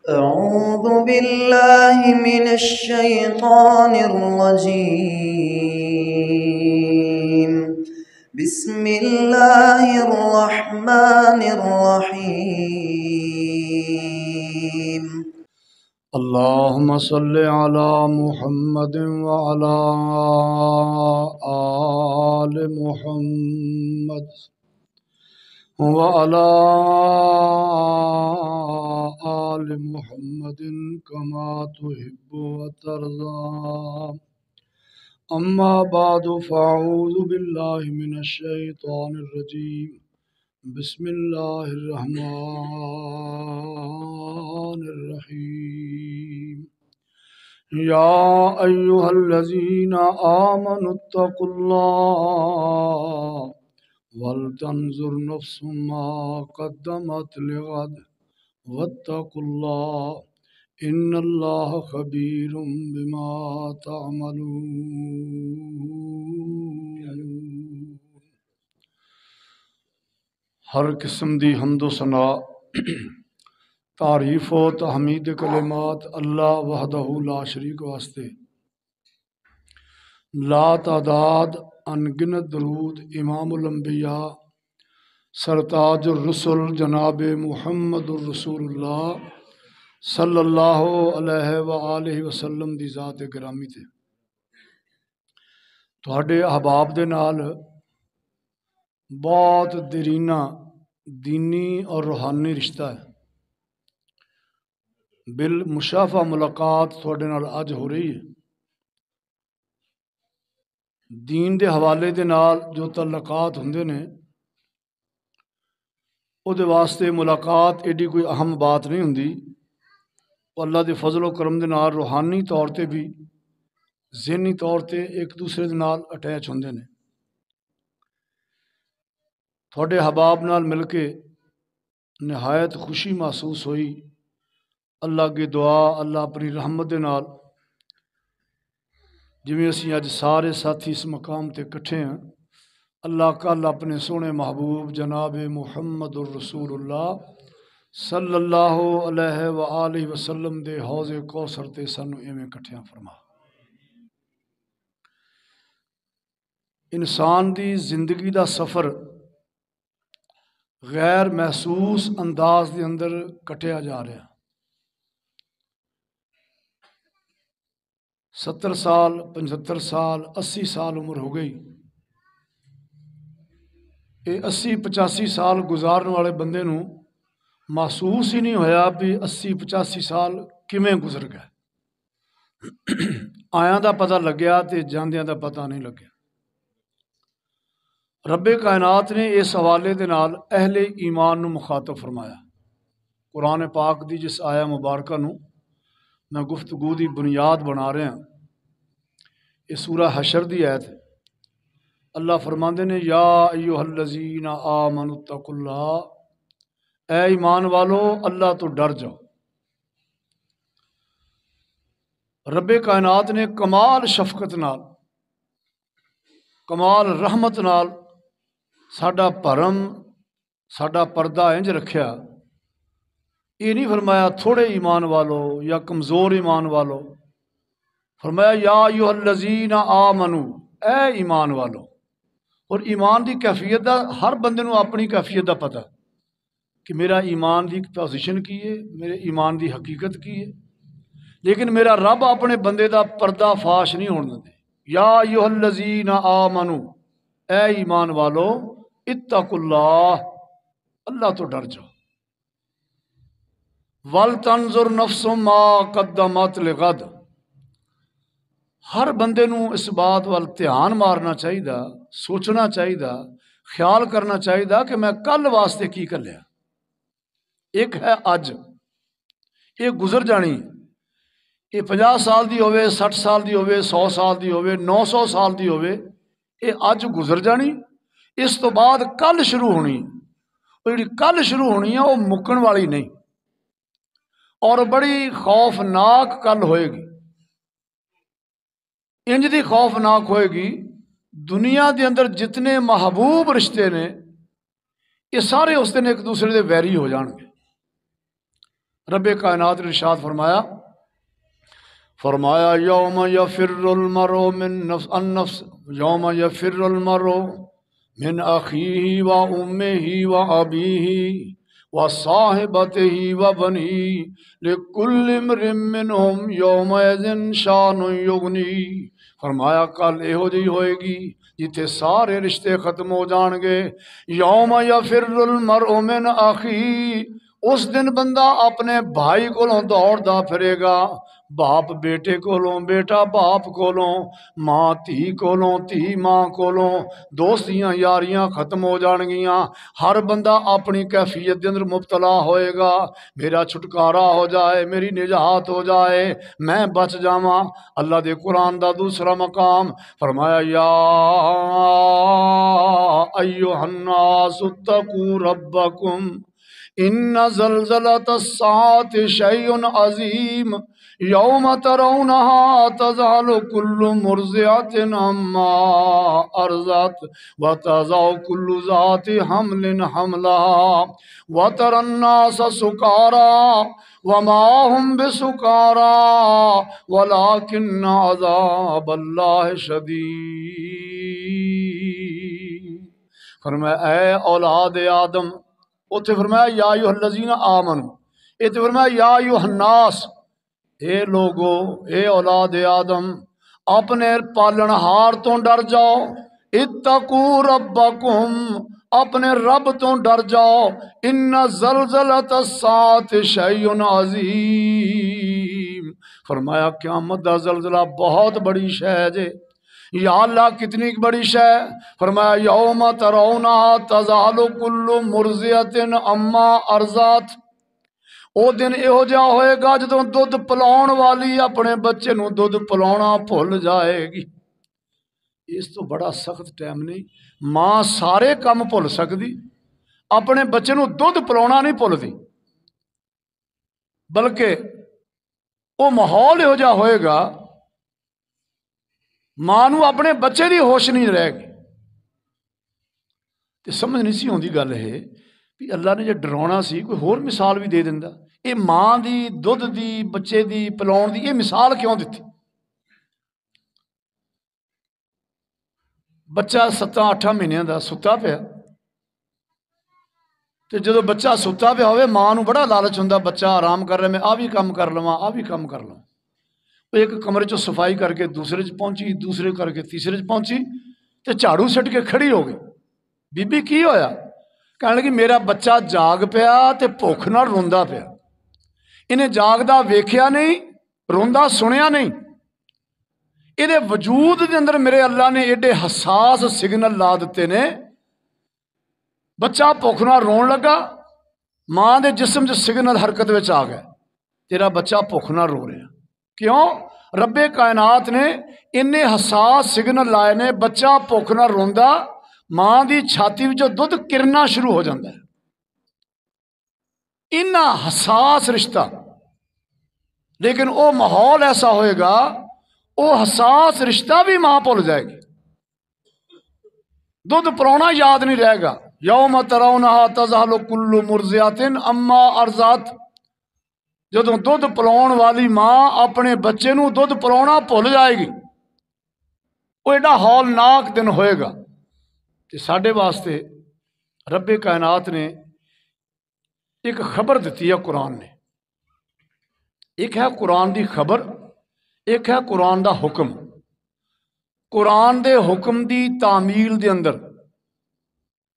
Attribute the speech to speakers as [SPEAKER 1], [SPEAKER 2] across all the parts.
[SPEAKER 1] أعوذ بالله من الشيطان الرجيم. بسم الله الرحمن الرحيم.
[SPEAKER 2] اللهم صل على محمد وعلى آل محمد وعلى آل محمد كما تحب وترضى. أما بعد فأعوذ بالله من الشيطان الرجيم. بسم الله الرحمن الرحيم. يا أيها الذين آمنوا اتقوا الله ولتنظر نفس ما قدمت لغد واتقوا الله إن الله خبير بما تعملون. ہر قسم دی حمد و ثنا تعریف و تحمید کلمات اللہ وحدہ لا شریک واسطے، لا تعداد انگنت درود امام الانبیاء سرتاج الرسل جناب محمد الرسول اللہ صلی اللہ علیہ وآلہ وسلم دی ذات گرامی تے تہاڈے احباب دے نال بہت دیرینہ دینی اور روحانی رشتہ ہے۔ بالمشافہ ملاقات تھوڑے نال اج ہو رہی ہے۔ دین دے حوالے دے نال جو تعلقات ہوندے نے او دے واسطے ملاقات ایڈی کوئی اہم بات نہیں ہوندی، اللہ دے فضل و کرم دے نال روحانی طور تے بھی ذہنی طور تے ایک دوسرے دے نال اٹیچ ہوندے نے۔ تھوڑے حباب نال مل کے نہایت خوشی محسوس ہوئی۔ اللہ کی دعا اللہ اپنی رحمت دے نال جویں اسی اج سارے ساتھی اس مقام تے کٹھے ہیں، اللہ کل اپنے سونے محبوب جناب محمد الرسول اللہ صلی اللہ علیہ وآلہ وسلم دے حوض کوثر تے سانو ایویں کٹھیاں فرما۔ انسان دی زندگی دا سفر غیر محسوس انداز دے اندر کٹیا جا رہا۔ 70 سال 75 سال 80 سال عمر ہو گئی۔ یہ 80-85 سال گزارن والے بندے نو محسوس ہی نہیں ہویا بھی 80-85 سال کیویں گزر گئے۔ آیاں دا پتہ لگیا تے جاندیاں دا پتہ نہیں لگیا۔ رب کائنات نے اس حوالے دے نال اہل ایمان نو مخاطب فرمایا۔ قرآن پاک دی جس آیا مبارکہ نو میں گفتگو دی بنیاد بنا رہا ہوں، یہ سورہ حشر دی آیت ہے۔ اللہ فرماندے نے یا ایھا الذین آمنوا اتقوا اللہ، اے ایمان والو اللہ تو ڈر جاؤ۔ رب کائنات نے کمال شفقت نال کمال رحمت نال ساڈا بھرم ساڈا پردہ انج رکھیا، یہ نہیں فرمایا تھوڑے ایمان والو یا کمزور ایمان والو، فرمایا یا ایھا الذین آمنو، اے ایمان والو۔ اور ایمان دی کیفیت دا ہر بندے نو اپنی کیفیت دا پتہ کہ میرا ایمان دی پوزیشن کی ہے، میرے ایمان دی حقیقت کی ہے، لیکن میرا رب اپنے بندے دا پردہ فاش نہیں ہونے دے۔ یا ایھا الذین آمنو، اے ایمان والو اتقوا اللہ، اللہ تو ڈر جاؤ۔ وَلْتَنْظُرْ نَفْسٌ مَا قَدَّمَتْ لِغَدٍ، ہر بندے نو اس بات وال دھیان مارنا چاہیے، سوچنا چاہیے، خیال کرنا چاہیے کہ میں کل واسطے کی کر لیا۔ ایک ہے اج، یہ گزر جانی، یہ 50 سال دی ہوئے 60 سال دی ہوئے 100 سال دی ہوئے 900 سال دی ہوئے، یہ اج گزر جانی، اس تو بعد کل شروع ہونی، اور جی کل شروع ہونی ہے وہ مکن والی نہیں، اور بڑی خوفناک کل ہوئے گی۔ انج دی خوفناک ہوئے گی، دنیا دے اندر جتنے محبوب رشتے نے یہ سارے اس دن ایک دوسرے دے ویری ہو جان گے۔ رب کائنات نے ارشاد فرمایا یوم یفر المرء من النفس یوم یفر المرء من اخیہ و امہ و ابیہ و صاحبتہ و بنیہ لکل امرئ منہم یومئذ شان یغنی۔ فرمایا کل یہو جی ہوئے گی جتھے سارے رشتے ختم ہو جان گے۔ یوم یفر المرء من اخیہ، اس دن بندہ اپنے بھائی کولوں دوڑدا پھرے گا، باپ بیٹے کولوں، بیٹا باپ کولوں، ماں تھی کولوں، تھی ماں کولوں، دوستیاں یاریاں ختم ہو جان گیاں۔ ہر بندہ اپنی کیفیت دے اندر مبتلا ہوئے گا، میرا چھٹکارا ہو جائے، میری نجات ہو جائے، میں بچ جاواں۔ اللہ دے قرآن دا دوسرا مقام فرمایا یا ایھا الناس اتقوا ربکم ان زلزلۃ الساعۃ شیء عظیم یوم ترونها تذہل کل مرضعۃ عما ارضعت وتضع کل ذات حمل حملها وتری الناس سکارى وما هم بسکارى ولکن عذاب اللہ شدید۔ فرمایا اے اولاد آدم، اتنے فرمایا یا ایھا الذین آمنوا، اتنے فرمایا یا ایھا الناس، اے لوگو، اے اولاد آدم، اپنے پالنہار تو ڈر جاؤ، اتقوا ربکم، اپنے رب تو ڈر جاؤ، ان زلزلۃ الساعۃ شیء عظیم۔ فرمایا قیامت دا زلزلہ بہت بڑی شے جے۔ یا اللہ کتنی بڑی شے؟ فرمایا یوم ترونہا تذہل کل مرضعۃ عما ارضعت، او دن یہو جہا ہوئے گا جدوں دودھ پلاؤن والی اپنے بچے نو دودھ پلاونا بھول جائے گی۔ اس تو بڑا سخت ٹائم نہیں، ماں سارے کام بھول سکتی، اپنے بچے نو دودھ پلاونا نہیں بھولتی، بلکہ وہ ماحول یہو جہا ہوئے گا ماں نو اپنے بچے دی ہوش نہیں رہے گی۔ تے سمجھ نہیں سی ہوندی گل ہے بھی اللہ نے جو ڈراؤنا سی کوئی ہور مثال بھی دے دیندا، اے ماں دی دودھ دی بچے دی پلاؤن دی یہ مثال کیوں دیتی؟ بچہ 7-8 مہینے دا ستا پیا، تے جدو بچہ ستا پیا ہوئے ماں نو بڑا لالچ ہوندا بچہ آرام کر رہا میں آ بھی کام کر لواں، آ بھی کام کر لواں۔ ایک کمرے چو صفائی کر کے دوسرے چ پہنچی، دوسرے کر کے تیسرے چ پہنچی، تے جھاڑو سٹ کے کھڑی ہو گئی۔ بی بی کی ہویا؟ کہنے لگی میرا بچہ جاگ پیا تے بھوک نال روندا پیا، انہیں جاگدا ویکھیا نہیں، روندا سنیا نہیں، یہ وجود دے اندر میرے اللہ نے ایڈے حساس سگنل لا دیتے نے، بچہ بھوک نال رون لگا، ماں دے جسم چ سگنل حرکت وچ آ گئے، تیرا بچہ بھوک نال رو رہا۔ کیوں؟ رب کائنات نے انہیں حساس سگنل لائے نے، بچہ بھوک نال روندا، ماں دی چھاتی وچوں دودھ کرنا شروع ہو جاتا ہے۔ اتنا حساس رشتہ، لیکن وہ ماحول ایسا ہوئے گا وہ حساس رشتہ بھی ماں بھول جائے گی، دودھ پلاونا یاد نہیں رہے گا۔ یوم ترونہا تذہل کل مرضعۃ عما ارضعت، جدوں دودھ پلاؤن والی ماں اپنے بچے نو دودھ پلاونا بھول جائے گی، وہ ایڈا ہولناک دن ہوئے گا۔ تے ساڈے واسطے رب کائنات نے ایک خبر دیتی ہے قرآن نے، ایک ہے قرآن دی خبر، ایک ہے قرآن دا حکم۔ قرآن دے حکم دی تعمیل دے اندر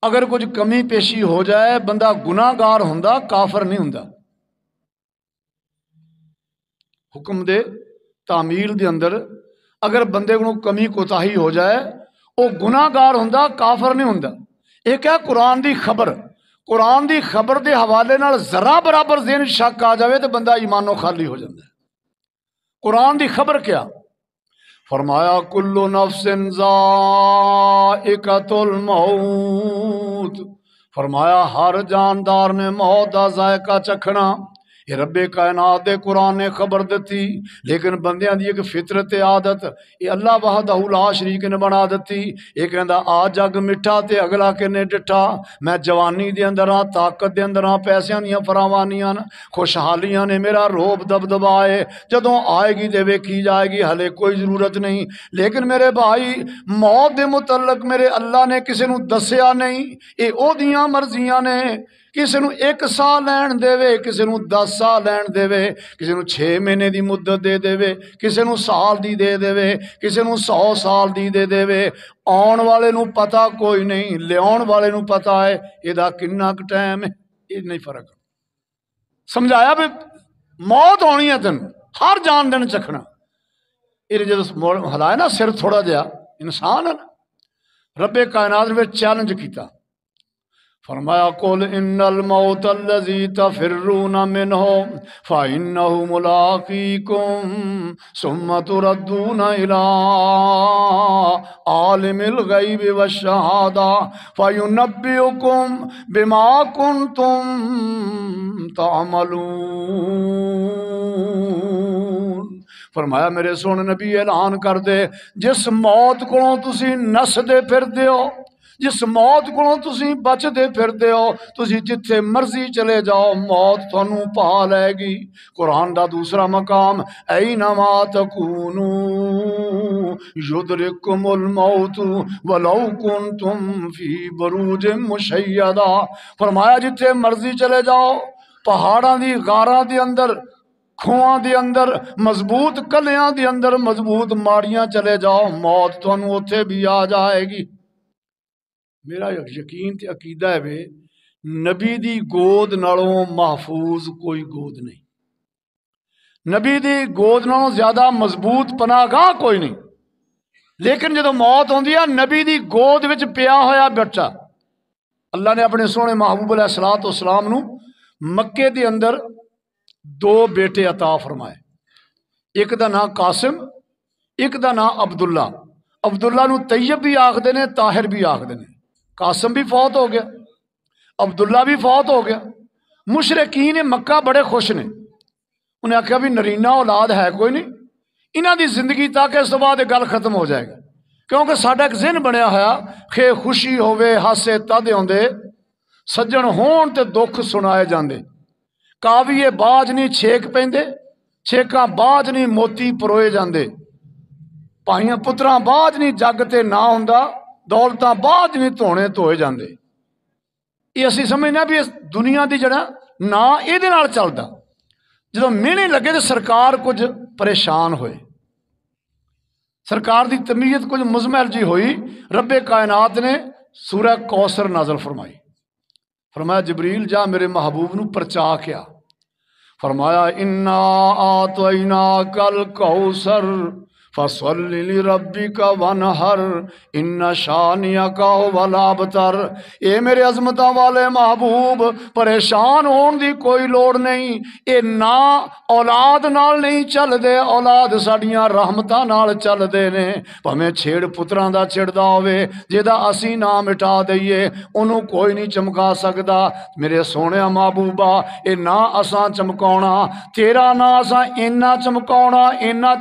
[SPEAKER 2] اگر کچھ کمی پیشی ہو جائے بندہ گناہ گار ہوندا، کافر نہیں ہوندا۔ حکم دے تعمیل دے اندر اگر بندے کو کمی کوتاہی ہو جائے وہ گناہ گار ہوندا، کافر نہیں ہوندا۔ ایک ہے قرآن دی خبر، قرآن دی خبر دے حوالے نال ذرا برابر ذہن شک آ جاوے تو بندہ ایمانوں خالی ہو جاتا ہے۔ قرآن دی خبر کیا؟ فرمایا کل نفس ذائقۃ الموت، فرمایا ہر جاندار نے موت دا ذائقہ چکھنا۔ یہ رب کائنات دے قرآن نے خبر دیتی، لیکن بندیاں دی ایک فطرت عادت یہ اللہ وحدہ لا شریک نے بنا دیتی۔ یہ کہندا آ جگ مٹھا تے اگلا کنے ڈٹھا، میں جوانی دے اندر ہاں، طاقت دے اندر ہاں، پیسیاں دیاں فراوانیاں خوشحالیاں نے میرا روب دبدبائے، جدوں آئے گی تے ویکھی جائے گی، ہلے کوئی ضرورت نہیں۔ لیکن میرے بھائی موت دے متعلق میرے اللہ نے کسی نو دسیا نہیں، اے او دیاں مرضیاں نے، کسی نو 1 سال لین دے، کسی نو 10 سال لین دے، کسی نو 6 مہینے دی مدت دے دے، کسی نو سال دی دے دے، کسی نو 100 سال دی دے دے۔ آن والے نو پتہ کوئی نہیں، لیاؤن والے نو پتہ ہے یہ دا کنا ک ٹائم ہے، یہ نہیں فرق۔ سمجھایا بھی موت ہونی ہے، تین ہر جان دن چکھنا۔ یہ جب ہلایا نا سر تھوڑا جہا، انسان ہے نا، رب کائنات نے چیلنج کیتا، فرمایا قل ان الموت الذی تفرون منہ فإنہ ملاقیکم ثم تردون الی عالم الغیب والشہادہ فینبئکم بما کنتم تعملون۔ فرمایا میرے سونے نبی اعلان کر دے، جس موت کو تسی نس دے پھر دیو، جس موت کو تسی بچ دے پھر دیو، تسی جتھے مرضی چلے جاؤ موت تھانوں پا لے گی۔ قرآن دا دوسرا مقام اینما تکونو یدرککم الموت ولو کنتم فی بروج مشیدہ۔ فرمایا جتھے مرضی چلے جاؤ، پہاڑاں دی غاراں دی اندر، کھواں دی اندر، مضبوط کلیاں دی اندر، مضبوط ماڑیاں چلے جاؤ، موت تھانوں اوتھے بھی آ جائے گی۔ میرا یقین تے عقیدہ ہے وے نبی دی گود نالوں محفوظ کوئی گود نہیں، نبی دی گود نالوں زیادہ مضبوط پناہ گاہ کوئی نہیں۔ لیکن جدو موت ہوندی ہے نبی دی گود وچ پیا ہویا بچہ، اللہ نے اپنے سونے محبوب علیہ السلام نو مکے دے اندر 2 بیٹے عطا فرمائے، ایک دا نام قاسم، ایک دا نام عبداللہ۔ عبداللہ نو طیب بھی آکھدے نے، طاہر بھی آکھدے نے۔ قاسم بھی فوت ہو گیا، عبداللہ بھی فوت ہو گیا۔ مشرکین مکہ بڑے خوش نے، انہیں آخیا بھی نرینا اولاد ہے کوئی نہیں، انہاں دی زندگی تاکہ اس بعد گل ختم ہو جائے گا، کیونکہ ساڈا ایک ذہن بنیا ہوا کہ خوشی ہوے ہاسے تد ہوندے، سجن ہون تے دکھ سنائے جاندے، کاویے باج نہیں چھیک پیندے، چھیکاں باج نہیں موتی پروئے جاندے، پائیاں پتراں باج نہیں جگ تے نہ ہوندا، دولتاں باج نہیں دھونے دھوئے جاندے۔ یہ اسی سمجھنا بھی اس دنیا دی جڑا نا یہ دے نال چلدا، جدوں مہینے لگے تو سرکار کچھ پریشان ہوئے، سرکار دی طبیعت کچھ مزمحل جی ہوئی، رب کائنات نے سورہ کوثر نازل فرمائی، فرمایا جبریل جا میرے محبوب نو پرچا کیا، فرمایا انا آتیناک الکوثر فصل لربک وانحر ان شانئک هو الابتر۔ اے میرے عظمتاں والے محبوب پریشان ہون دی کوئی لوڑ نہیں، اے نہ اولاد نال نہیں چل دے، اولاد ساڈیاں رحمتاں نال چل دے نے، بھویں چھیڑ پتراں دا چھڑدا ہوئے جیدا اسی نام مٹا دئیے انہوں کوئی نہیں چمکا سکدا۔ میرے سونے محبوبہ اے نہ اساں چمکاونا تیرا، نہ اساں اینا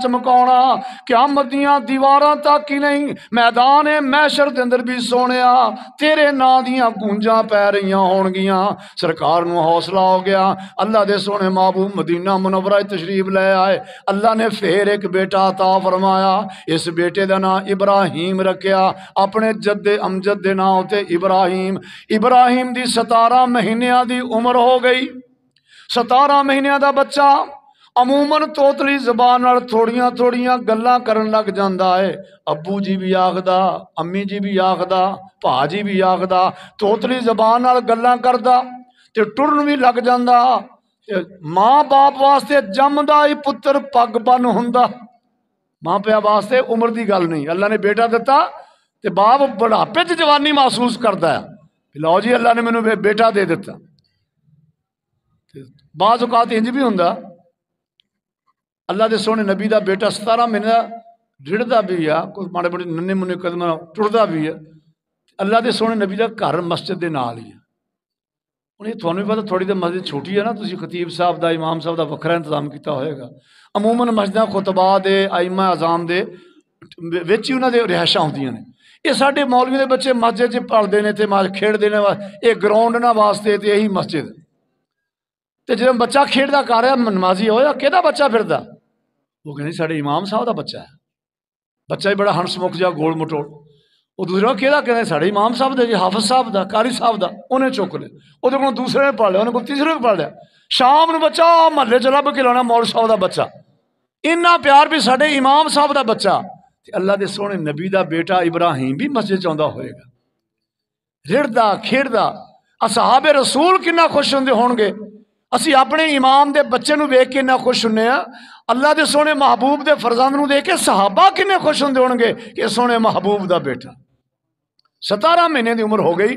[SPEAKER 2] چمکاونا قیامت دیاں دیواراں تک ہی نہیں، میدان محشر دے اندر بھی سونیا تیرے نا دیاں گونجاں پہ رہیاں ہون گیاں۔ سرکار نو حوصلہ ہو گیا، اللہ دے سونے محبوب مدینہ منورہ تشریف لے آئے، اللہ نے پھر ایک بیٹا عطا فرمایا، اس بیٹے دا نام ابراہیم رکھیا، اپنے جد امجد دے نام تے ابراہیم دی 17 مہینیاں دی عمر ہو گئی۔ 17 مہینیاں دا بچہ عموماً توتلی زبان نال تھوڑیاں گلاں کرن لگ جاندا ہے، ابو جی بھی آکھدا، امی جی بھی آکھدا، پا جی بھی آکھدا، توتلی زبان نال گلاں کردا تے ٹرن بھی لگ جاندا۔ ماں باپ واسطے جمدا ہی پتر پگ بن ہوندا، ماں پیا واسطے عمر دی گل نہیں۔ اللہ نے بیٹا دتا تے باپ بڑھاپے چ جوانی محسوس کردا ہے، لو جی اللہ نے مینوں بیٹا دے دتا۔ بعض اوقات انج بھی ہوندا، اللہ دے سونے نبی دا بیٹا 17 مہینے رڑدا بھی ہے، کوئی ماڑے موٹے ننے منے قدم ٹردا بھی ہے، اللہ دے سونے نبی دا گھر مسجد دے نال ہی ہے، ਹੁਣ ਇਹ ਤੁਹਾਨੂੰ ਵੀ ਪਤਾ ਥੋੜੀ ਤਾਂ ਮਸਜਿਦ ਛੋਟੀ ਹੈ ਨਾ, ਤੁਸੀਂ ਖਤੀਬ ਸਾਹਿਬ ਦਾ ਇਮਾਮ ਸਾਹਿਬ ਦਾ ਵੱਖਰਾ ਇੰਤਜ਼ਾਮ ਕੀਤਾ ਹੋਏਗਾ। ਅਮੂਮਨ ਮਸਜਿਦਾਂ ਖੁਤਬਾ ਦੇ ਆਇਮਾ ਅਜ਼ਾਮ ਦੇ ਵਿੱਚ ਹੀ ਉਹਨਾਂ ਦੇ ਰਿਹਾਇਸ਼ਾਂ ਹੁੰਦੀਆਂ ਨੇ। ਇਹ ਸਾਡੇ ਮੌਲਵੀ ਦੇ ਬੱਚੇ ਮਸਜਿਦ 'ਚ ਪੜ੍ਹਦੇ ਨੇ ਅਤੇ ਖੇਡਦੇ ਨੇ, ਇਹ ਗਰਾਊਂਡ ਨਾ ਵਾਸਤੇ ਅਤੇ ਇਹੀ ਮਸਜਿਦ। ਅਤੇ ਜਦੋਂ ਬੱਚਾ ਖੇਡਦਾ ਕਰ ਰਿਹਾ ਨਮਾਜ਼ੀ ਹੋਇਆ, ਕਿਹਦਾ ਬੱਚਾ ਫਿਰਦਾ? ਉਹ ਕਹਿੰਦੇ ਸਾਡੇ ਇਮਾਮ ਸਾਹਿਬ ਦਾ ਬੱਚਾ ਹੈ। ਬੱਚਾ ਵੀ ਬੜਾ ਹੰਸਮੁਖ ਜਿਹਾ ਗੋਲ ਮਟੋਲ। ਉਹ ਦੂਸਰਾ ਕਿਹਦਾ? ਕਹਿੰਦੇ ਸਾਡੇ ਇਮਾਮ ਸਾਹਿਬ ਦਾ ਜੀ, ਹਾਫਿਜ਼ ਸਾਹਿਬ ਦਾ, ਕਾਰੀ ਸਾਹਿਬ ਦਾ। ਉਹਨੇ ਚੁੱਕ ਲਿਆ, ਉਹਦੇ ਕੋਲ ਦੂਸਰੇ ਨੇ ਪੜ੍ਹ ਲਿਆ, ਉਹਨੇ ਕੋਲ ਤੀਸਰੇ ਨੇ ਪੜ੍ਹ ਲਿਆ। ਸ਼ਾਮ ਨੂੰ ਬੱਚਾ ਮਹੱਲੇ 'ਚ ਲੱਭ ਕੇ ਲਾਉਣਾ ਮੌਲ ਸਾਹਿਬ ਦਾ ਬੱਚਾ। ਇੰਨਾ ਪਿਆਰ ਵੀ ਸਾਡੇ ਇਮਾਮ ਸਾਹਿਬ ਦਾ ਬੱਚਾ। ਤੇ ਅੱਲਾ ਦੇ ਸੋਹਣੇ ਨਬੀ ਦਾ ਬੇਟਾ ਇਬਰਾਹੀਮ ਵੀ ਮਸਜਿਦ 'ਚ ਆਉਂਦਾ ਹੋਏਗਾ, ਰਿੜਦਾ ਖੇਡਦਾ। ਅਸਹਾਬ ਰਸੂਲ ਕਿੰਨਾ ਖੁਸ਼ ਹੁੰਦੇ ਹੋਣਗੇ। ਅਸੀਂ ਆਪਣੇ ਇਮਾਮ ਦੇ ਬੱਚੇ ਨੂੰ ਵੇਖ ਕੇ ਇੰਨਾ ਖੁਸ਼ ਹੁੰਦੇ ਹਾਂ। ਅੱਲਾ ਦੇ ਸੋਹਣੇ ਮਹਬੂਬ ਦੇ ਫਰਜ਼ੰਦ ਨੂੰ ਦੇਖ ਕੇ ਸਹਾਬਾ ਕਿੰਨੇ ਖੁਸ਼ ਹੁੰਦੇ ਹੋਣਗੇ ਕਿ ਸੋਹਣੇ ਮਹਬੂਬ ਦਾ ਬੇਟਾ। 17 ਮਹੀਨੇ ਦੀ ਉਮਰ ਹੋ ਗਈ,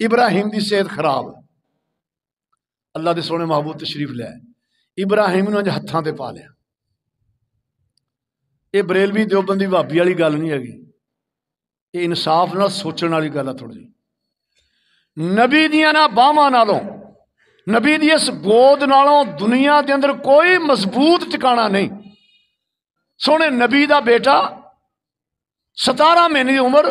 [SPEAKER 2] ਇਬਰਾਹੀਮ ਦੀ ਸਿਹਤ ਖਰਾਬ। ਅੱਲਾ ਦੇ ਸੋਹਣੇ ਮਹਬੂਬ ਤਸ਼ਰੀਫ ਲਿਆ, ਇਬਰਾਹੀਮ ਨੂੰ ਅੱਜ ਹੱਥਾਂ ਤੇ ਪਾ ਲਿਆ। ਇਹ ਬਰੇਲਵੀ ਦਿਓਬੰਦੀ ਵਹਾਬੀ ਵਾਲੀ ਗੱਲ ਨਹੀਂ ਹੈਗੀ, ਇਹ ਇਨਸਾਫ ਨਾਲ ਸੋਚਣ ਵਾਲੀ ਗੱਲ ਆ ਥੋੜ੍ਹੀ ਜਿਹੀ। ਨਬੀ ਦੀਆਂ ਨਾ ਬਾਹਾਂ ਨਾਲੋਂ, ਨਬੀ ਦੀ ਇਸ ਗੋਦ ਨਾਲੋਂ ਦੁਨੀਆ ਦੇ ਅੰਦਰ ਕੋਈ ਮਜ਼ਬੂਤ ਟਿਕਾਣਾ ਨਹੀਂ। ਸੋਹਣੇ ਨਬੀ ਦਾ ਬੇਟਾ, 17 ਮਹੀਨੇ ਦੀ ਉਮਰ,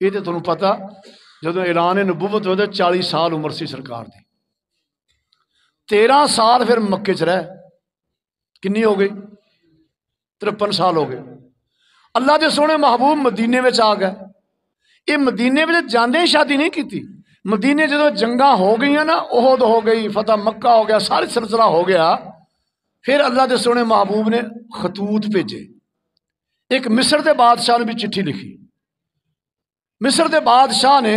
[SPEAKER 2] ਇਹ ਤੇ ਤੁਹਾਨੂੰ ਪਤਾ, ਜਦੋਂ ਐਲਾਨ ਨਬੂਵਤ ਹੋਇਆ 40 ਸਾਲ ਉਮਰ ਸੀ ਸਰਕਾਰ ਦੀ। 13 ਸਾਲ ਫਿਰ ਮੱਕੇ 'ਚ ਰਹਿ, ਕਿੰਨੀ ਹੋ ਗਈ? 53 ਸਾਲ ਹੋ ਗਏ। ਅੱਲਾ ਦੇ ਸੋਹਣੇ ਮਹਬੂਬ ਮਦੀਨੇ ਵਿੱਚ ਆ ਗਏ। ਇਹ ਮਦੀਨੇ ਵਿੱਚ ਜਾਂਦੇ ਹੀ ਸ਼ਾਦੀ ਨਹੀਂ ਕੀਤੀ। ਮਦੀਨੇ ਜਦੋਂ ਜੰਗਾਂ ਹੋ ਗਈਆਂ ਨਾ, ਉਹਦ ਹੋ ਗਈ, ਫਤਹ ਮੱਕਾ ਹੋ ਗਿਆ, ਸਾਰੀ ਸਿਲਸਿਲਾ ਹੋ ਗਿਆ, ਫਿਰ ਅੱਲਾ ਦੇ ਸੋਹਣੇ ਮਹਬੂਬ ਨੇ ਖਤੂਤ ਭੇਜੇ। ਇੱਕ ਮਿਸਰ ਦੇ ਬਾਦਸ਼ਾਹ ਨੇ ਵੀ ਚਿੱਠੀ ਲਿਖੀ। ਮਿਸਰ ਦੇ ਬਾਦਸ਼ਾਹ ਨੇ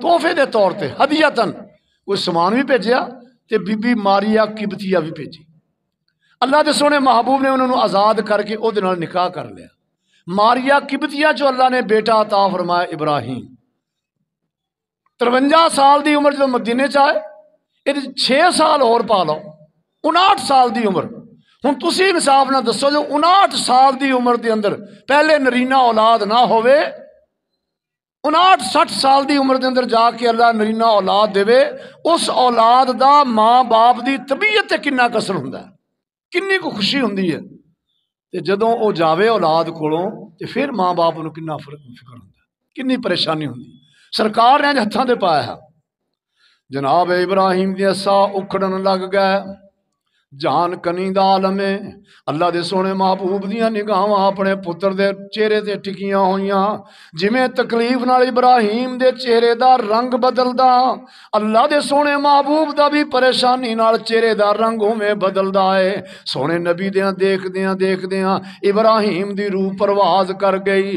[SPEAKER 2] ਤੋਹਫੇ ਦੇ ਤੌਰ ਤੇ ਹਦੀਅਤਨ ਕੋਈ ਸਮਾਨ ਵੀ ਭੇਜਿਆ ਤੇ ਬੀਬੀ ਮਾਰੀਆ ਕਿਬਤੀਆ ਵੀ ਭੇਜੀ। ਅੱਲਾ ਦੇ ਸੋਹਣੇ ਮਹਬੂਬ ਨੇ ਉਹਨਾਂ ਨੂੰ ਆਜ਼ਾਦ ਕਰਕੇ ਉਹਦੇ ਨਾਲ ਨਿਕਾਹ ਕਰ ਲਿਆ। ਮਾਰੀਆ ਕਿਬਤੀਆ ਚੋਂ ਅੱਲਾ ਨੇ ਬੇਟਾ ਅਤਾ ਫਰਮਾਇਆ ਇਬਰਾਹੀਮ। 53 ਸਾਲ ਦੀ ਉਮਰ ਜਦੋਂ ਮਦੀਨੇ 'ਚ ਆਏ, ਇਹਦੇ 6 ਸਾਲ ਹੋਰ ਪਾ ਲਓ, 59 ਸਾਲ ਦੀ ਉਮਰ। ਹੁਣ ਤੁਸੀਂ ਇਨਸਾਫ ਨਾਲ ਦੱਸੋ, ਜੋ 59 ਸਾਲ ਦੀ ਉਮਰ ਦੇ ਅੰਦਰ ਪਹਿਲੇ ਨਰੀਨਾ ਔਲਾਦ ਨਾ ਹੋਵੇ, 59-60 ਸਾਲ ਦੀ ਉਮਰ ਦੇ ਅੰਦਰ ਜਾ ਕੇ ਅੱਲਾ ਨਰੀਨਾ ਔਲਾਦ ਦੇਵੇ, ਉਸ ਔਲਾਦ ਦਾ ਮਾਂ ਬਾਪ ਦੀ ਤਬੀਅਤ ਤੇ ਕਿੰਨਾ ਕਸਰ ਹੁੰਦਾ, ਕਿੰਨੀ ਕੁ ਖੁਸ਼ੀ ਹੁੰਦੀ ਹੈ। ਤੇ ਜਦੋਂ ਉਹ ਜਾਵੇ ਔਲਾਦ ਕੋਲੋਂ ਤੇ ਫਿਰ ਮਾਂ ਬਾਪ ਨੂੰ ਕਿੰਨਾ ਫਿਕਰ ਹੁੰਦਾ, ਕਿੰਨੀ ਪਰੇਸ਼ਾਨੀ ਹੁੰਦੀ। ਸਰਕਾਰ ਨੇ ਅੱਜ ਹੱਥਾਂ ਤੇ ਪਾਇਆ ਹੈ। ਜਨਾਬ ਇਬਰਾਹੀਮ ਦੀਆਂ ਸਾਹ ਉਖੜਨ ਲੱਗ ਗਏ। ਜਾਨ ਕਨੀ ਦਾ ਆਲਮ ਹੈ। ਅੱਲਾ ਦੇ ਸੋਹਣੇ ਮਹਬੂਬ ਦੀਆਂ ਨਿਗਾਹਾਂ ਆਪਣੇ ਪੁੱਤਰ ਦੇ ਚਿਹਰੇ ਤੇ ਟਿਕੀਆਂ ਹੋਈਆਂ। ਜਿਵੇਂ ਤਕਲੀਫ ਨਾਲ ਇਬਰਾਹੀਮ ਦੇ ਚਿਹਰੇ ਦਾ ਰੰਗ ਬਦਲਦਾ, ਅੱਲਾ ਦੇ ਸੋਹਣੇ ਮਹਬੂਬ ਦਾ ਵੀ ਪਰੇਸ਼ਾਨੀ ਨਾਲ ਚਿਹਰੇ ਦਾ ਰੰਗ ਉਵੇਂ ਬਦਲਦਾ ਹੈ। ਸੋਹਣੇ ਨਬੀ ਦੇ ਦੇਖਦਿਆਂ ਦੇਖਦਿਆਂ ਇਬਰਾਹੀਮ ਦੀ ਰੂਹ ਪਰਵਾਜ਼ ਕਰ ਗਈ।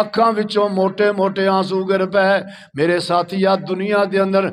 [SPEAKER 2] ਅੱਖਾਂ ਵਿੱਚੋਂ ਮੋਟੇ ਮੋਟੇ ਆਂਸੂ ਗਿਰ ਪਏ। ਮੇਰੇ ਸਾਥੀਆ, ਦੁਨੀਆ ਦੇ ਅੰਦਰ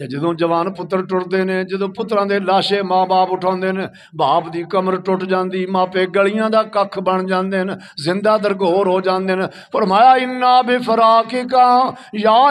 [SPEAKER 2] ਤੇ ਜਦੋਂ ਜਵਾਨ ਪੁੱਤਰ ਟੁੱਟਦੇ ਨੇ, ਜਦੋਂ ਪੁੱਤਰਾਂ ਦੇ ਲਾਸ਼ੇ ਮਾਂ-ਬਾਪ ਉਠਾਉਂਦੇ ਨੇ, ਬਾਪ ਦੀ ਕਮਰ ਟੁੱਟ ਜਾਂਦੀ, ਮਾਪੇ ਗਲੀਆਂ ਦਾ ਕੱਖ ਬਣ ਜਾਂਦੇ ਨੇ, ਜ਼ਿੰਦਾ ਦਰਗੋਰ ਹੋ ਜਾਂਦੇ ਨੇ। ਫਰਮਾਇਆ ਇੰਨਾ ਬਿਫਰਾਕਿਕਾ ਯਾ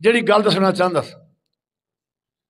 [SPEAKER 2] ਜਿਹੜੀ ਗੱਲ ਦੱਸਣਾ ਚਾਹੁੰਦਾ ਸੀ।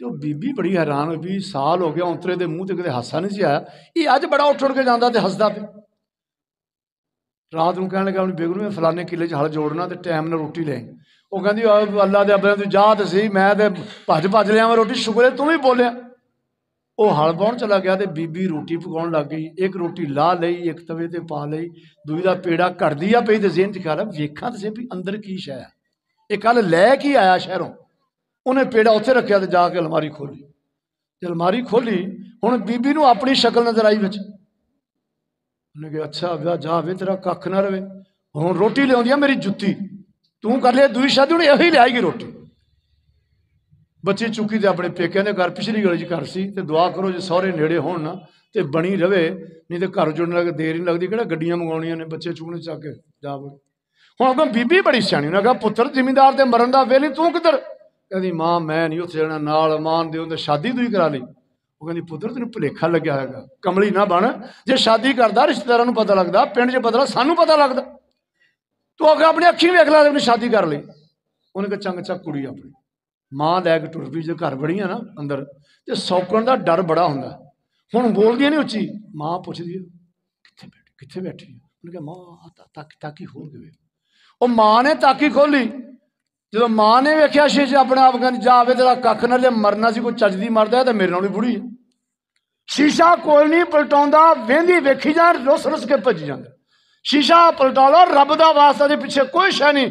[SPEAKER 2] ਤੇ ਉਹ ਬੀਬੀ ਬੜੀ ਹੈਰਾਨ ਹੋਈ ਵੀ ਸਾਲ ਹੋ ਗਿਆ ਔਂਤਰੇ ਦੇ ਮੂੰਹ ਤੇ ਕਦੇ ਹਾਸਾ ਨਹੀਂ ਸੀ ਆਇਆ, ਇਹ ਅੱਜ ਬੜਾ ਉੱਠ ਕੇ ਜਾਂਦਾ ਤੇ ਹੱਸਦਾ ਪਿਆ। ਰਾਤ ਨੂੰ ਕਹਿਣ ਲੱਗਾ ਆਪਣੀ ਬੇਗਮ ਨੂੰ, ਮੈਂ ਫਲਾਣੇ ਕਿਲੇ 'ਚ ਹਲ ਜੋੜਨਾ ਤੇ ਟਾਈਮ ਨਾਲ ਰੋਟੀ ਲੈ। ਉਹ ਕਹਿੰਦੀ ਅੱਲਾ ਦੇ ਅੱਬੇ ਤੂੰ ਜਾ ਤੇ ਸਹੀ, ਮੈਂ ਤੇ ਭੱਜ ਲਿਆ ਮੈਂ ਰੋਟੀ, ਸ਼ੁਕਰ ਹੈ ਤੂੰ ਵੀ ਬੋਲਿਆ। ਉਹ ਹਲ ਬਾਉਣ ਚਲਾ ਗਿਆ ਤੇ ਬੀਬੀ ਰੋਟੀ ਪਕਾਉਣ ਲੱਗ ਗਈ। ਇੱਕ ਰੋਟੀ ਲਾਹ ਲਈ, ਇੱਕ ਤਵੇ ਤੇ ਪਾ ਲਈ, ਦੂਜੀ ਦਾ ਪੇੜਾ ਘੜਦੀ ਆ ਪਈ ਤੇ ਜ਼ਿਹਨ 'ਚ ਖਿਆਲ ਆ ਵੇਖਾਂ ਤੇ ਸਹੀ ਵੀ ਅੰਦਰ ਕੀ ਸ਼ੈ ਆ, ਇਹ ਕੱਲ ਲੈ ਕੇ ਆਇਆ ਸ਼ਹਿਰੋਂ। ਉਹਨੇ ਪੇੜਾ ਉੱਥੇ ਰੱਖਿਆ ਤੇ ਜਾ ਕੇ ਅਲਮਾਰੀ ਖੋਲੀ, ਤੇ ਅਲਮਾਰੀ ਖੋਲੀ, ਹੁਣ ਬੀਬੀ ਨੂੰ ਆਪਣੀ ਸ਼ਕਲ ਨਜ਼ਰ ਆਈ ਵਿੱਚ। ਉਹਨੇ ਕਿਹਾ ਅੱਛਾ ਵਿਆਹ ਜਾ ਵੇ ਤੇਰਾ ਕੱਖ ਨਾ ਰਵੇ, ਹੁਣ ਰੋਟੀ ਲਿਆਉਂਦੀ ਆ ਮੇਰੀ ਜੁੱਤੀ, ਤੂੰ ਕਰ ਲਿਆ ਦੂਈ ਸ਼ਾਦੀ, ਹੁਣ ਇਹੀ ਲਿਆਏਗੀ ਰੋਟੀ। ਬੱਚੀ ਚੁੱਕੀ ਤੇ ਆਪਣੇ ਪੇਕਿਆਂ ਦੇ ਘਰ ਪਿਛਲੀ ਗਲੀ 'ਚ ਘਰ ਸੀ, ਤੇ ਦੁਆ ਕਰੋ ਜੇ ਸਹੁਰੇ ਨੇੜੇ ਹੋਣ ਨਾ ਤੇ ਬਣੀ ਰਵੇ, ਨਹੀਂ ਤੇ ਘਰ ਜੁੜਨ ਲੱਗ ਦੇਰ ਨਹੀਂ ਲੱਗਦੀ, ਕਿਹੜਾ ਗੱਡੀਆਂ ਮੰਗਾਉਣੀਆਂ ਨੇ, ਬੱਚੇ ਚੁੱਕਣੇ ਚੱਕ ਕੇ ਜਾ ਬੜੇ। ਹੁਣ ਅੱਗੋਂ ਬੀਬੀ ਬੜੀ ਸਿਆਣੀ, ਉਹਨੇ ਕਿਹਾ ਪੁੱਤਰ ਜ਼ਿਮੀਂਦਾਰ ਤੇ ਮਰਨ ਦਾ ਵੇਲੇ ਤੂੰ ਕਿੱਧਰ? ਕਹਿੰਦੀ ਮਾਂ ਮੈਂ ਨਹੀਂ ਉੱਥੇ ਜਾਣਾ, ਨਾਲ ਮਾਨ ਦੇ ਉਹਨੇ ਸ਼ਾਦੀ ਤੂੰ ਹੀ ਕਰਾ ਲਈ। ਉਹ ਕਹਿੰਦੀ ਪੁੱਤਰ ਤੈਨੂੰ ਭੁਲੇਖਾ ਲੱਗਿਆ ਹੈਗਾ, ਕਮਲੀ ਨਾ ਬਣ, ਜੇ ਸ਼ਾਦੀ ਕਰਦਾ ਰਿਸ਼ਤੇਦਾਰਾਂ ਨੂੰ ਪਤਾ ਲੱਗਦਾ, ਪਿੰਡ 'ਚ ਪਤਾ ਸਾਨੂੰ ਪਤਾ ਲੱਗਦਾ, ਤੂੰ ਅੱਗੇ ਆਪਣੀ ਅੱਖੀਂ ਵੇਖ ਲੈ, ਆਪਣੀ ਸ਼ਾਦੀ ਕਰ ਲਈ। ਉਹਨੇ ਕਿਹਾ ਚੰਗ ਚੱਕ ਕੁੜੀ ਆਪਣੀ ਮਾਂ ਲੈ ਕੇ ਟੁਰ ਪਈ। ਜੇ ਘਰ ਬੜੀਆਂ ਨਾ ਅੰਦਰ ਤੇ ਸੌਕਣ ਦਾ ਡਰ ਬੜਾ ਹੁੰਦਾ, ਹੁਣ ਬੋਲਦੀਆਂ ਨਹੀਂ ਉੱਚੀ। ਮਾਂ ਪੁੱਛਦੀ ਹੈ ਕਿੱਥੇ ਬੈਠੀ? ਉਹਨੇ ਕਿਹਾ ਮਾਂ ਤਾਕੀ ਖੋਲ ਕੇ ਵੇਖ। ਉਹ ਮਾਂ ਨੇ ਤਾਕੀ ਖੋਲੀ, ਜਦੋਂ ਮਾਂ ਨੇ ਵੇਖਿਆ ਸ਼ੀਸ਼ੇ ਆਪਣੇ ਆਪ ਕਹਿੰਦੀ ਜਾਵੇ ਤੇਰਾ ਕੱਖ ਨਾ, ਜੇ ਮਰਨਾ ਸੀ ਕੋਈ ਚੱਜਦੀ ਮਰਦਾ ਤੇ ਮੇਰੇ ਨਾਲ ਵੀ ਬੁੜੀ ਹੈ। ਸ਼ੀਸ਼ਾ ਕੋਈ ਨਹੀਂ ਪਲਟਾਉਂਦਾ, ਵੇਂਦੀ ਵੇਖੀ ਜਾਣ, ਰੁੱਸ ਕੇ ਭੱਜੀ ਜਾਂਦਾ। ਸ਼ੀਸ਼ਾ ਪਲਟਾ ਲਓ, ਰੱਬ ਦਾ ਵਾਸਤਾ ਦੇ ਪਿੱਛੇ ਕੋਈ ਸ਼ੈ ਨਹੀਂ,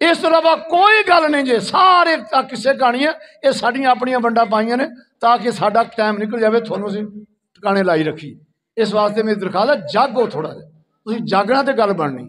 [SPEAKER 2] ਇਸ ਤੋਂ ਇਲਾਵਾ ਕੋਈ ਗੱਲ ਨਹੀਂ ਜੇ, ਸਾਰੇ ਕਿਸੇ ਕਹਾਣੀਆਂ ਇਹ ਸਾਡੀਆਂ ਆਪਣੀਆਂ ਵੰਡਾਂ ਪਾਈਆਂ ਨੇ ਤਾਂ ਕਿ ਸਾਡਾ ਟਾਈਮ ਨਿਕਲ ਜਾਵੇ, ਤੁਹਾਨੂੰ ਅਸੀਂ ਟਿਕਾਣੇ ਲਾਈ ਰੱਖੀ। ਇਸ ਵਾਸਤੇ ਮੇਰੀ ਦਰਖਾਸਤ ਹੈ ਜਾਗੋ ਥੋੜਾ ਜਿਹਾ, ਤੁਸੀਂ ਜਾਗਣਾ ਤੇ ਗੱਲ ਬਣਨੀ।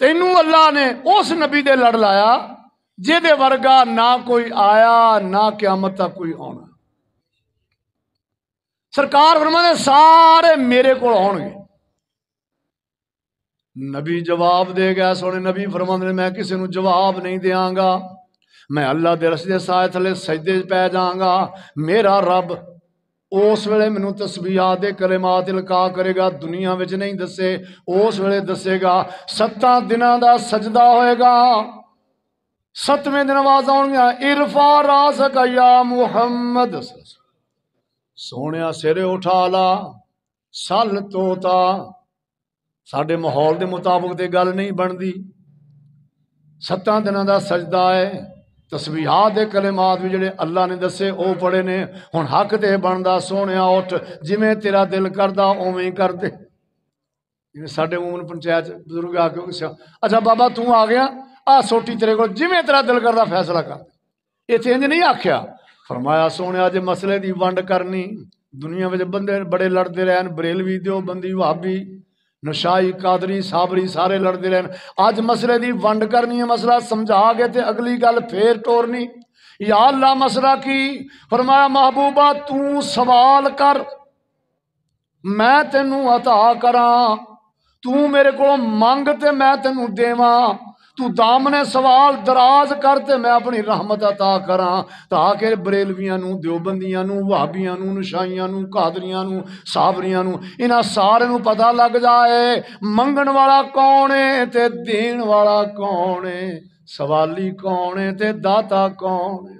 [SPEAKER 2] تینوں اللہ نے اس نبی دے لڑ لایا جہدے ورگا نہ کوئی آیا نہ قیامت تک کوئی آنا۔ سرکار فرماتے سارے میرے کو آن گے۔ نبی جواب دے گیا، سونے نبی فرماتے میں کسی نو جواب نہیں دیاں گا، میں اللہ دے رستے سائے تھلے سجدے پہ جاؤں گا، میرا رب اس ویلے مینوں تسبیحات دے کلمات القا کرے گا، دنیا وچ نہیں دسے، اس ویلے دسے گا۔ 7 دناں دا سجدہ ہوئے گا، 7ویں دن آواز آؤں گیا ارفع راسک یا محمد، سونیا سرے اٹھا لا، سل توتا۔ ساڈے ماحول دے مطابق تے گل نہیں بندی، 7 دناں دا سجدہ ہے، تسبیحات دے کلمات بھی جڑے اللہ نے دسے او پڑھے نے، ہن حق تے بندا سونیا اٹھ جویں تیرا دل کردا اوویں کر دے۔ ساڈے عموماً پنچایت بزرگ آ کے اچھا بابا تو آ گیا، سوٹی تیرے کو جویں تیرا دل کردا فیصلہ کر دے۔ اتنے انج نہیں آکھیا، فرمایا سونیا جے مسئلے دی ونڈ کرنی، دنیا وچ بندے بڑے لڑتے رہن، بریلوی دیوبندی وہابی نشائی قادری صابری سارے لڑتے رہن، اج مسئلے دی ونڈ کرنی ہے، مسئلہ سمجھا گے تے اگلی گل پھر ٹورنی۔ یا اللہ مسئلہ کی؟ فرمایا محبوبہ تو سوال کر میں تینوں عطا کراں، تو میرے کو منگ تے میں تینوں دیواں، تو دامنے سوال دراز کر تے میں اپنی رحمت عطا کراں، تاکہ بریلویاں نو، دیوبندیاں نو، وہابیاں نو، نشائیاں نو، قادریاں نو، صابریاں نو، انہاں سارے نو پتہ لگ جائے منگن والا کون ہے تے دین والا کون ہے، سوالی کون ہے تے داتا کون ہے۔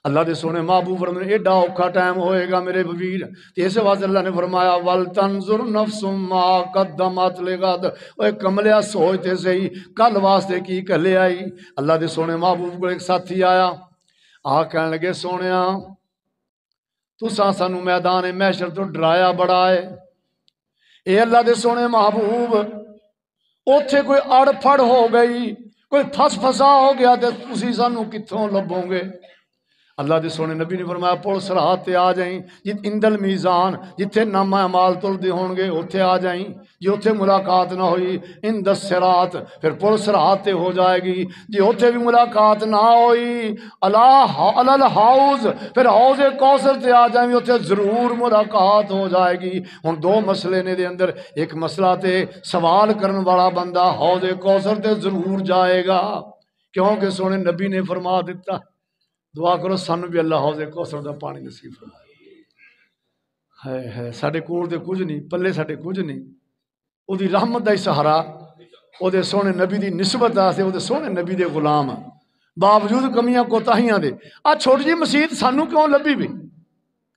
[SPEAKER 2] اللہ دے سونے محبوب فرماتے ایڈا اوکھا ٹائم ہوئے گا میرے ویر، اس واسطے اللہ نے فرمایا وَلْتَنْظُرْ نَفْسٌ مَا قَدَّمَتْ لِغَدٍ، اوے کملیا سوچتے صحیح کل واسطے کی کلے آئی۔ اللہ دے سونے محبوب کو ایک ساتھی آیا، کہنے لگے سونیا تساں سانو میدان محشر تو ڈرایا بڑا ہے، اے اللہ دے سونے محبوب اوتھے کوئی اڑ پھڑ ہو گئی، کوئی پھس پھسا ہو گیا تے تسی سانو کتھوں لبھو گے؟ اللہ دے سونے نبی نے فرمایا پولیس رات تے آ جائیں، اندل میزان جتھے نامہ اعمال تلدے ہون گے اتھے آ جائیں، جی اتھے ملاقات نہ ہوئی اند الصراط پھر پولیس رات تے ہو جائے گی، جی اتھے بھی ملاقات نہ ہوئی علی الحوض پھر حوض کوثر تے آ جائیں، اتھے ضرور ملاقات ہو جائے گی۔ ہن 2 مسئلے نے دے اندر، ایک مسئلہ تے سوال کرن والا بندہ حوض کوثر تے ضرور جائے گا، کیونکہ سونے نبی نے فرما دیتا۔ دعا کرو سانو بھی اللہ حوض کوثر دا پانی نصیب فرمائے۔ ہے ساڈے کول تے کچھ نہیں، پلے ساڈے کچھ نہیں، او دی رحمت دا ہی سہارا، او دے سونے نبی دی نسبت واسطے، او دے سونے نبی دے غلام باوجود کمیاں کوتاہیاں دے چھوٹی جی مسجد سانو کیوں لبھی بھی؟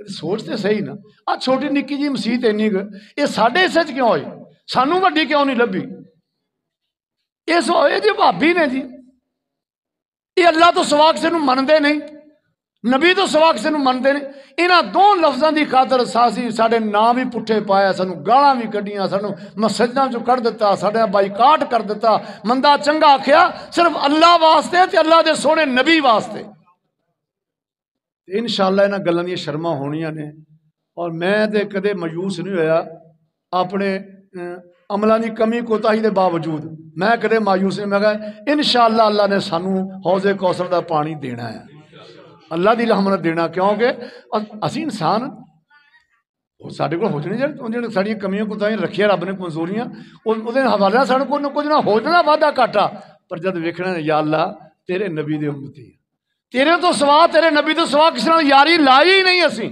[SPEAKER 2] سوچتے صحیح نا، چھوٹی نکی جی مسجد اینی یہ ساڈے حصے چ کیوں ہوئی؟ سانو وڈی کیوں نہیں لبھی؟ اس جی بھابی نے جی یہ اللہ تو سوا کسے نو منتے نہیں، نبی تو سوا کسے نو منتے نہیں، انہاں 2 لفظاں دی خاطر ساسی ساڈے نام بھی پٹھے پایا، سانو گالاں بھی کڈیاں، سانو مسجداں چوں کڈ دتا، ساڈا بائیکاٹ کر دتا، مندہ چنگا آکھیا صرف اللہ واسطے تے اللہ دے سونے نبی واسطے۔ انشاءاللہ انہاں گلاں دی شرماں ہونیاں نے، اور میں تے کدے مایوس نہیں ہویا اپنے عملہ دی کمی کوتاہی دے باوجود، میں کدے مایوس نہیں، میں کہا انشاءاللہ اللہ نے سانو حوض کوثر دا پانی دینا ہے، اللہ دی رحمت دینا، کیونکہ اسی انسان ساڈے کول ہو جانے جڑے ساڈیاں کمیاں کوتاہیاں رکھیاں رب نے کمزوریاں، اودے حوالے نال ساڈے کول کچھ نہ ہو جانا وعدہ گھاٹا، پر جد ویکھنا یا اللہ تیرے نبی دے امتی، تیرے تو سوا تیرے نبی تو سوا کسی نال یاری لائی ہی نہیں اسی،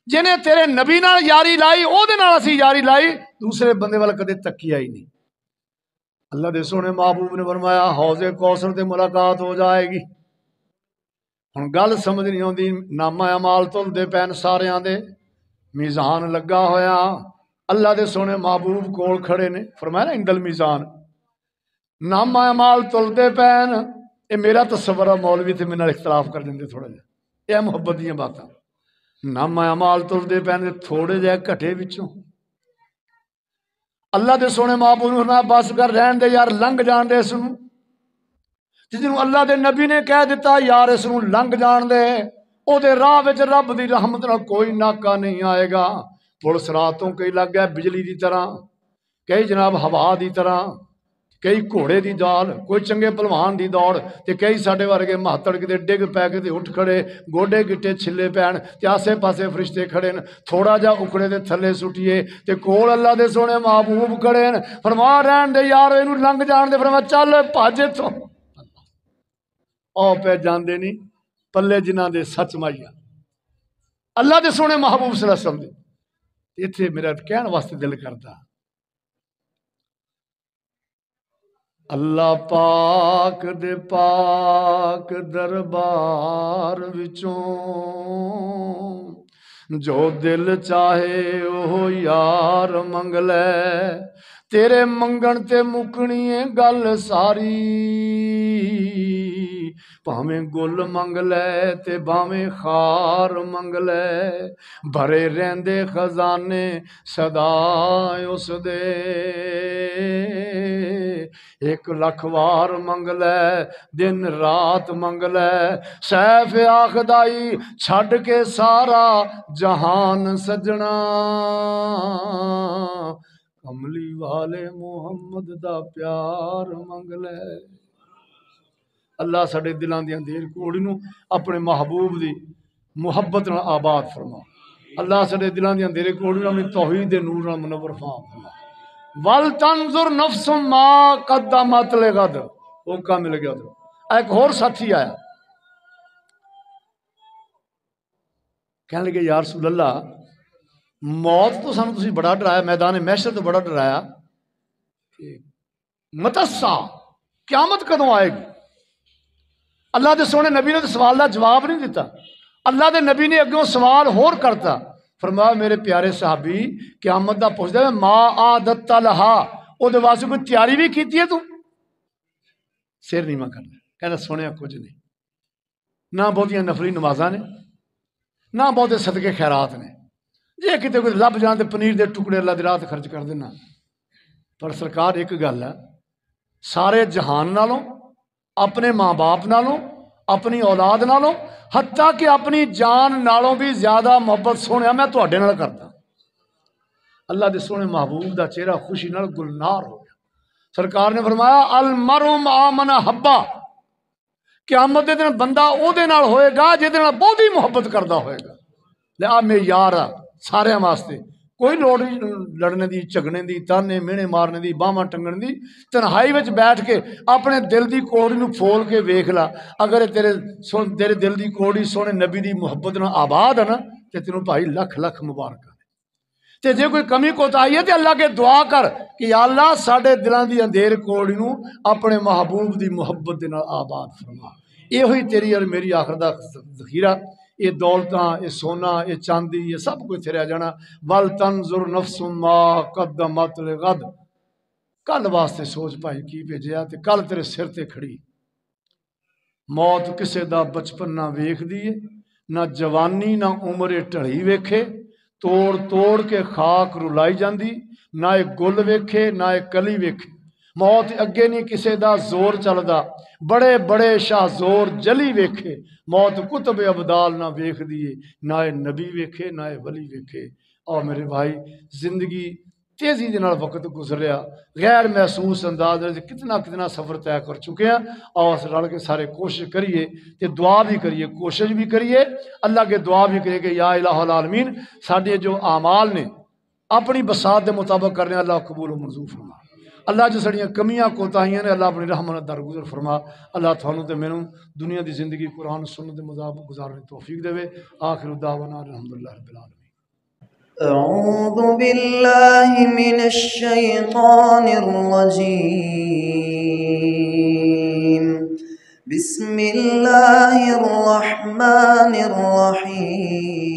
[SPEAKER 2] جنہیں تیرے نبی نال یاری لائی او دے نال اسی یاری لائی، دوسرے بندے والا کدے تکیا ہی نہیں۔ اللہ دے سونے محبوب نے فرمایا حوض کوثر تے ملاقات ہو جائے گی۔ ہن گل سمجھ نہیں آندی، نامہ اعمال تلدے پین ساریاں دے، میزان لگا ہویا، اللہ دے سونے محبوب کول کھڑے نے، فرمایا نا اندل میزان، نامہ اعمال تلدے پین، اے میرا تصور ہے مولوی تے میرے نال اختلاف کر دیندے تھوڑا جہا، اے محبت دیاں باتاں، نامہ اعمال تلدے پین تھوڑے جہے گھٹے وچوں، اللہ دے سونے محبوب نے بس کر رہن دے یار لنگ جان دے اس نوں، جنوں اللہ دے نبی نے کہہ دیتا یار اس نوں لنگ جان دے، او دے راہ وچ رب دی رحمت نال کوئی ناکا نہیں آئے گا، پل صراطوں کئی لگ گیا بجلی دی طرح، کئی جناب ہوا دی طرح، کئی گھوڑے دی دال، کوئی چنگے پلوان دی دوڑ، تے کئی ساڈے ورگے مہاتڑ کتے ڈگ پے کے تے اٹھ کھڑے، گوڈے گٹے چھلے پین تے آسے پاسے فرشتے کھڑے نے، تھوڑا جا اکڑے دے تھلے سٹیے تے کول اللہ دے سونے محبوب کھڑے نے، فرما رہن دے یار اینو لنگ جان دے، فرما چل بھج اتھوں، او پہ جاندے نہیں پلے جنہاں دے سچ مائیا اللہ دے سونے محبوب صلی اللہ علیہ وسلم دے۔ اتھے میرا کہن واسطے دل کرتا، اللہ پاک دے پاک دربار وچوں جو دل چاہے وہ یار منگ لے، تیرے منگن تے مکنی ہے گل ساری، بھاویں گل منگ لے تے بھاویں خار منگ لے، بھرے رہندے خزانے صدا اس دے، 1,00,000 وار منگ لے دن رات منگ لے، سیف آخدائی چھڈ کے سارا جہان سجنا، کملی والے محمد دا پیار منگ لے۔ اللہ ساڈے دلاں دی اندھیر کوڑی نو اپنے محبوب دی محبت نال آباد فرما، اللہ ساڈے دلاں دی اندھیر کوڑی نو اپنی توحید دے نور نال منور فرما۔ وَلْتَنْظُرْ نَفْسٌ مَا قَدَّمَتْ لِغَدٍ، موقع مل گیا ادھر ایک اور ساتھی آیا، کہنے لگے یا رسول اللہ موت تو سانو تسی بڑا ڈرایا، میدان محشر تو بڑا ڈرایا، متسا قیامت کدوں آئے گی؟ اللہ دے سونے نبی نے سوال دا جواب نہیں دیتا، اللہ دے نبی نے اگوں سوال ہور کرتا، فرمایا میرے پیارے صحابی قیامت دا پوچھ دے ما عادت لہا، او دے واسطے کوئی تیاری بھی کیتی ہے تو؟ سر نیواں کرنا، کہنا سنیا کچھ نہیں، نہ بہتیاں نفلی نمازاں نے، نہ بہتے صدقے خیرات نے، جے کتے کوئی لب جان تے پنیر دے ٹکڑے اللہ دی راہ تے خرچ کر دینا۔ پر سرکار ایک گل ہے، سارے جہان نالوں، اپنے ماں باپ نالوں، اپنی اولاد نالوں، حتیٰ کہ اپنی جان نالوں بھی زیادہ محبت سونے میں تواڈے نال کرتا۔ اللہ دے سونے محبوب دا چہرہ خوشی نال گلنار ہو گیا۔ سرکار نے فرمایا المرء مع من احب، قیامت دے دن بندہ او دے نال ہوئے گا جے دے نال بہت ہی محبت کردا ہوئے گا۔ لہٰذا میں یار سارے واسطے کوئی لوڑ نہیں لڑنے دی، جھگڑنے دی، تانے مینے مارنے دی، باہماں ٹنگن دی، تنہائی وچ بیٹھ کے اپنے دل دی کوڑی نو پھول کے ویکھ لا، اگر تیرے دل دی کوڑی سونے نبی دی محبت نال آباد ہے نا تے تینوں بھائی لکھ لکھ مبارک تے جے کوئی کمی کوتاہی ہے تے اللہ کے دعا کر کہ یا اللہ ساڈے دلاں دی اندھیر کوڑی نو اپنے محبوب دی محبت دے نال آباد فرما۔ یہ ہوئی تیری اور میری آخر دا ذخیرہ، یہ دولتاں، یہ سونا، یہ چاندی، یہ سب کچھ رہ جانا۔ وَلْتَنْظُرْ نَفْسٌ مَا قَدَّمَتْ لِغَدٍ، کل واسطے سوچ پائی کی بھیجیا تے کل تیرے سر تے کھڑی۔ موت کسے دا بچپن نہ ویکھ دیے، نہ جوانی نہ عمر ٹھڑی ویکھے، توڑ توڑ کے خاک رلائی جاندی، نہ ایک گل ویکھے نہ ایک کلی ویکھے۔ موت اگے نہیں کسے دا زور چلدا، بڑے بڑے شاہ زور جلی ویکھے، موت کتب ابدال نہ ویکھ دیے، نہ اے نبی ویکھے نہ اے ولی ویکھے۔ اور میرے بھائی زندگی تیزی دے نال وقت گزریا، غیر محسوس انداز میں کتنا سفر طے کر چکے ہیں، اور رل کے سارے کوشش کریے تے دعا بھی کریے، کوشش بھی کریے، اللہ کے دعا بھی کریے کہ یا الہ العالمین ساڈے جو اعمال نے اپنی بساط دے مطابق کرنے اللہ قبول و منظور فرما۔ اللہ جو سڑیاں کمیاں کوتاہیاں نے اللہ اپنی رحمت درگزر فرما۔ اللہ تھانوں تے مینوں دنیا دی زندگی قرآن سنت دے مطابق گزارنے توفیق دے۔ آخر دعوانا الحمدللہ رب العالمین۔
[SPEAKER 1] أعوذ بالله من الشيطان الرجيم بسم الله الرحمن الرحيم